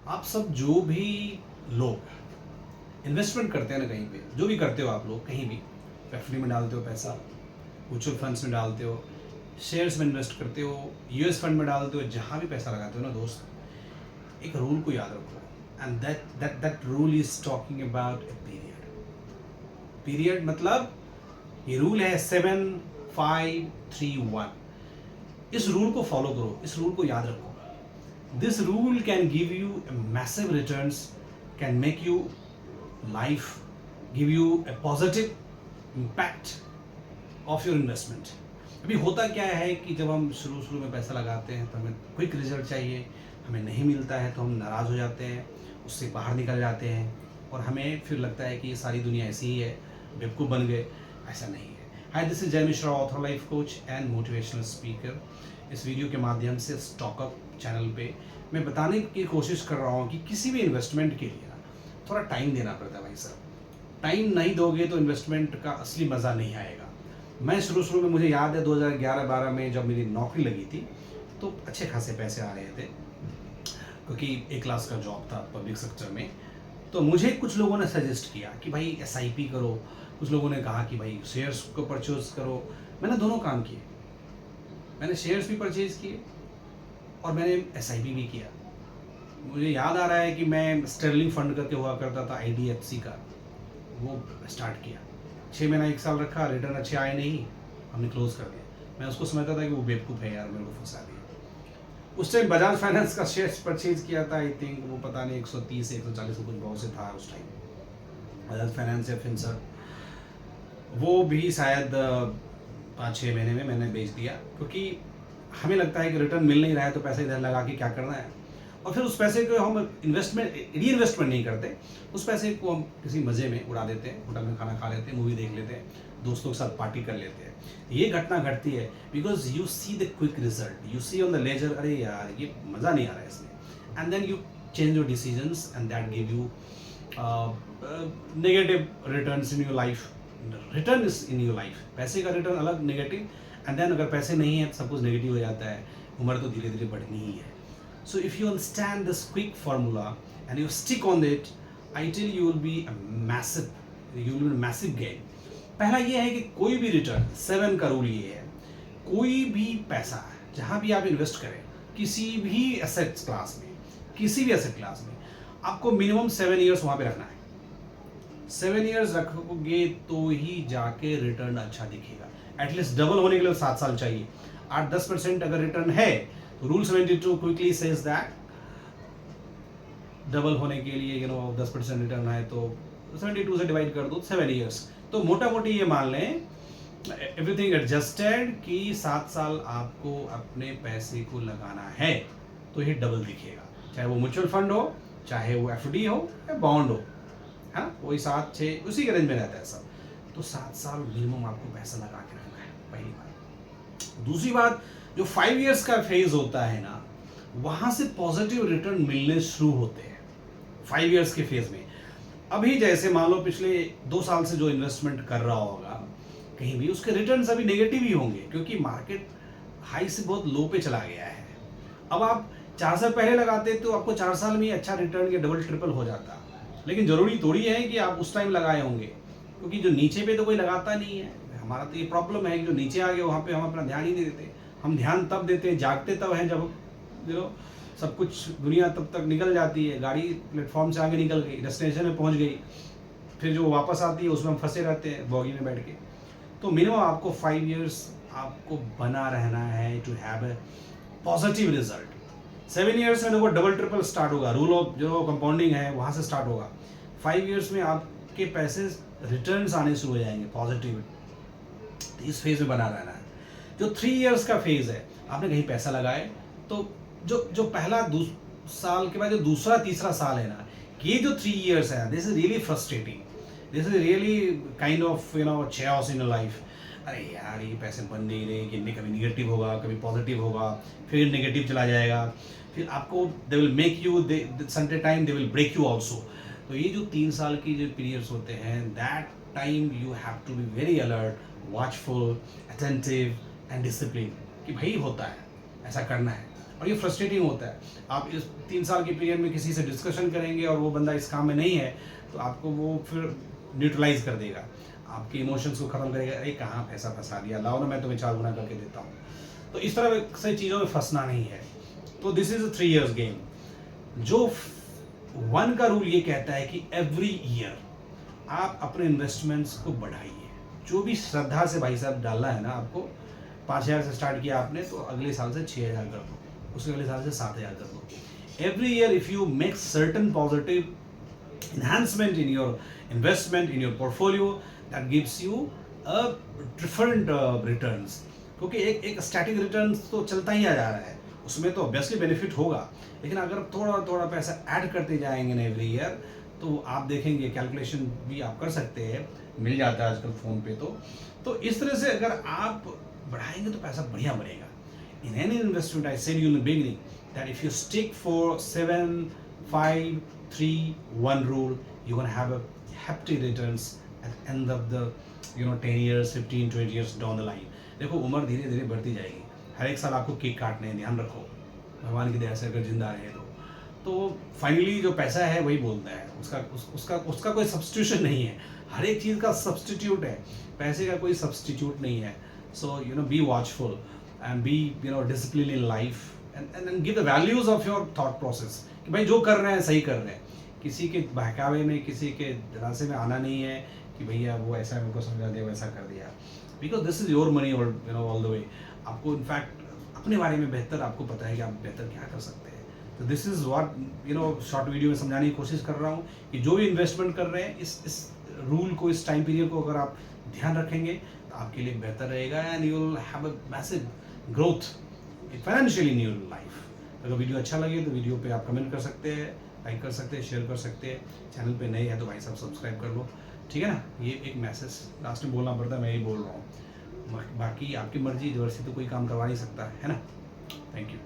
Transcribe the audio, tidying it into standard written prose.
आप सब जो भी लोग इन्वेस्टमेंट करते हैं ना, कहीं पे जो भी करते हो आप लोग, कहीं भी एफडी में डालते हो पैसा, म्यूचुअल फंड्स में डालते हो, शेयर्स में इन्वेस्ट करते हो, यूएस फंड में डालते हो, जहाँ भी पैसा लगाते हो ना दोस्त, एक रूल को याद रखो, and that rule is talking about a period मतलब ये रूल है 7, 5, 3, 1। इस रूल को फॉलो करो, इस रूल को याद रखो। This rule can give you massive returns, can make you life, give U A positive impact of your investment. अभी होता क्या है कि जब हम शुरू में पैसा लगाते हैं तो हमें क्विक रिजल्ट चाहिए, हमें नहीं मिलता है तो हम नाराज़ हो जाते हैं, उससे बाहर निकल जाते हैं और हमें फिर लगता है कि ये सारी दुनिया ऐसी ही है, बेवकूफ़ बन गए। ऐसा नहीं है। हाय, दिस इज जय Mishra, author, life coach and motivational speaker. इस वीडियो के माध्यम से स्टॉकअप चैनल पे मैं बताने की कोशिश कर रहा हूँ कि किसी भी इन्वेस्टमेंट के लिए ना थोड़ा टाइम देना पड़ता है भाई साहब। टाइम नहीं दोगे तो इन्वेस्टमेंट का असली मज़ा नहीं आएगा। मैं शुरू में, मुझे याद है 2011-12 में जब मेरी नौकरी लगी थी तो अच्छे खासे पैसे आ रहे थे, क्योंकि A क्लास का जॉब था पब्लिक सेक्टर में। तो मुझे कुछ लोगों ने सजेस्ट किया कि भाई SIP करो, कुछ लोगों ने कहा कि भाई शेयर्स को परचेज करो। मैंने दोनों काम किए, मैंने शेयर्स भी परचेज किए और मैंने SIP भी किया। मुझे याद आ रहा है कि मैं स्टर्लिंग फंड करके हुआ करता था IDFC का, वो स्टार्ट किया। 6 महीना 1 साल रखा, रिटर्न अच्छे आए नहीं, हमने क्लोज कर दिया। मैं उसको समझता था कि वो बेवकूफ़ है यार, मेरे को फंसा दिया। उस टाइम बजाज फाइनेंस का शेयर्स परचेज किया था, आई थिंक वो पता नहीं 130 140 कुछ बहुत से था उस टाइम, बजाज फाइनेंस या फिनसर्व। वो भी शायद 5-6 महीने में मैंने बेच दिया, क्योंकि हमें लगता है कि रिटर्न मिल नहीं रहा है तो पैसा इधर लगा के क्या करना है, और फिर उस पैसे को हम री इन्वेस्टमेंट नहीं करते, उस पैसे को हम किसी मज़े में उड़ा देते हैं, होटल में खाना खा लेते हैं, मूवी देख लेते हैं, दोस्तों के साथ पार्टी कर लेते हैं। ये घटना घटती है because you see the quick result, you see on the ledger, अरे यार ये मज़ा नहीं आ रहा है इसमें, and then you change your decisions and that give you negative returns in your life. Return is in your life, पैसे का रिटर्न अलग, नेगेटिव, एंड देन अगर पैसे नहीं है तो सब कुछ नेगेटिव हो जाता है, उम्र तो धीरे धीरे बढ़नी ही है। So if you understand this quick formula and you stick on it, I tell you will be a massive gain. पहला ये है कि कोई भी रिटर्न, 7 का रूल ये है, कोई भी पैसा जहाँ भी आप इन्वेस्ट करें, किसी भी एसेट क्लास में आपको मिनिमम 7 ईयर्स वहाँ पे रखना है। 7 ईयर्स रखोगे तो ही जाके रिटर्न अच्छा दिखेगा। एटलीस्ट डबल होने के लिए 7 साल चाहिए। 8-10% अगर रिटर्न है तो rule 72 quickly says that double होने के लिए 10% रिटर्न है तो 72 से डिवाइड कर दो, 7 ईयर्स। तो मोटा मोटी ये मान लें, एवरीथिंग एडजस्टेड, कि 7 साल आपको अपने पैसे को लगाना है तो ये डबल दिखेगा, चाहे वो म्यूचुअल फंड हो, चाहे वो FD हो या बॉन्ड हो। हाँ, वही 7-6 उसी के रेंज में रहता है सब। तो 7 साल मिनिमम आपको पैसा लगा के रखना है, पहली बात। दूसरी बात, जो 5 इयर्स का फेज होता है ना, वहाँ से पॉजिटिव रिटर्न मिलने शुरू होते हैं 5 इयर्स के फेज में। अभी जैसे मान लो पिछले 2 साल से जो इन्वेस्टमेंट कर रहा होगा कहीं भी, उसके रिटर्न्स अभी नेगेटिव ही होंगे, क्योंकि मार्केट हाई से बहुत लो पे चला गया है। अब आप 4 साल पहले लगाते तो आपको 4 साल में अच्छा रिटर्न के डबल ट्रिपल हो जाता, लेकिन ज़रूरी थोड़ी है कि आप उस टाइम लगाए होंगे, क्योंकि जो नीचे पे तो कोई लगाता नहीं है। हमारा तो ये प्रॉब्लम है कि जो नीचे आ गए वहाँ पे हम अपना ध्यान ही नहीं देते। हम ध्यान तब देते हैं, जागते तब हैं जब सब कुछ दुनिया तब तक निकल जाती है, गाड़ी प्लेटफॉर्म से आगे निकल गई, डेस्टिनेशन में पहुंच गई, फिर जो वापस आती है उसमें हम फंसे रहते हैं बॉगी में बैठ के। तो मिनिमम आपको 5 इयर्स आपको बना रहना है to have a positive result. 7 years में देखो डबल ट्रिपल स्टार्ट होगा, रूल ऑफ जो कंपाउंडिंग है वहाँ से स्टार्ट होगा। 5 इयर्स में आपके पैसे रिटर्न्स आने शुरू हो जाएंगे पॉजिटिव। इस फेज में बना रहना है। जो 3 इयर्स का फेज है, आपने कहीं पैसा लगाए तो जो पहला साल के बाद जो दूसरा तीसरा साल है ना, ये जो 3 इयर्स है, this is really frustrating, this is really kind of chaos in life. अरे यार ये पैसे बन नहीं रहे, कि कभी निगेटिव होगा, कभी पॉजिटिव होगा, फिर नेगेटिव चला जाएगा, फिर आपको they will make you, some time they will break you also. तो ये जो 3 साल की जो पीरियड्स होते हैं, that time you have to be very alert, watchful, attentive and discipline, कि भाई होता है, ऐसा करना है। और ये फ्रस्ट्रेटिंग होता है। आप इस 3 साल के पीरियड में किसी से डिस्कशन करेंगे और वो बंदा इस काम में नहीं है, तो आपको वो फिर न्यूट्रलाइज कर देगा, आपके इमोशंस को ख़त्म करेगा, अरे कहाँ पैसा फंसा दिया, लाओ ना मैं तुम्हें 4 गुना करके देता हूँ। तो इस तरह से चीज़ों में फंसना नहीं है। तो this is a 3 years game. जो 1 का रूल ये कहता है कि एवरी ईयर आप अपने इन्वेस्टमेंट्स को बढ़ाइए। जो भी श्रद्धा से भाई साहब डालना है ना, आपको 5,000 से स्टार्ट किया आपने, तो अगले साल से 6,000 कर दो, उसके अगले साल से 7,000 कर दो। Every year if you make certain positive enhancement in your investment, in your portfolio, that gives you a different returns। क्योंकि एक स्टैटिक रिटर्न्स तो चलता ही आ जा रहा है, उसमें तो ऑब्वियसली बेनिफिट होगा, लेकिन अगर थोड़ा थोड़ा पैसा ऐड करते जाएंगे ना एवरी ईयर, तो आप देखेंगे, कैलकुलेशन भी आप कर सकते हैं, मिल जाता है आजकल फ़ोन पे। तो इस तरह से अगर आप बढ़ाएंगे तो पैसा बढ़िया बढ़ेगा। In any investment I said you in the beginning that if you stick for 7, 5, 3, 1 rule, you're going to have a hefty returns at the end of the 10 years, 15, 20 years down the line। देखो उम्र धीरे धीरे बढ़ती जाएगी, हर एक साल आपको cake काटने हैं, ध्यान रखो, भगवान की दया से अगर जिंदा रहे तो फाइनली जो पैसा है वही बोलता है, उसका कोई सब्स्टिट्यूशन नहीं है, हर एक चीज़ का सब्स्टिट्यूट है, पैसे का कोई सब्स्टिट्यूट नहीं है। So be watchful and be discipline in life and give the values of your thought process कि भाई जो कर रहे हैं सही कर रहे हैं, किसी के बहकावे में, किसी के रास्ते में आना नहीं है कि भैया वो ऐसा मेरे को समझा दिया, वैसा कर दिया, because this is your money all the way. आपको इनफैक्ट अपने बारे में बेहतर आपको पता है कि आप बेहतर क्या कर सकते हैं। तो this is what short video में समझाने की कोशिश कर रहा हूँ कि जो भी इन्वेस्टमेंट कर रहे हैं, इस रूल को, इस टाइम पीरियड को अगर आप ध्यान रखेंगे तो आपके लिए बेहतर रहेगा and you will have a massive growth financially in your life. अगर वीडियो अच्छा लगे तो वीडियो पे आप कमेंट कर सकते हैं, लाइक कर सकते हैं, शेयर कर सकते हैं। चैनल पे नए हैं तो भाई साहब सब्सक्राइब कर लो, ठीक है ना। ये एक मैसेज लास्ट में बोलना पड़ता है, मैं यही बोल रहा हूँ, बाकी आपकी मर्जी, जबरदस्ती तो कोई काम करवा नहीं सकता है ना। Thank you.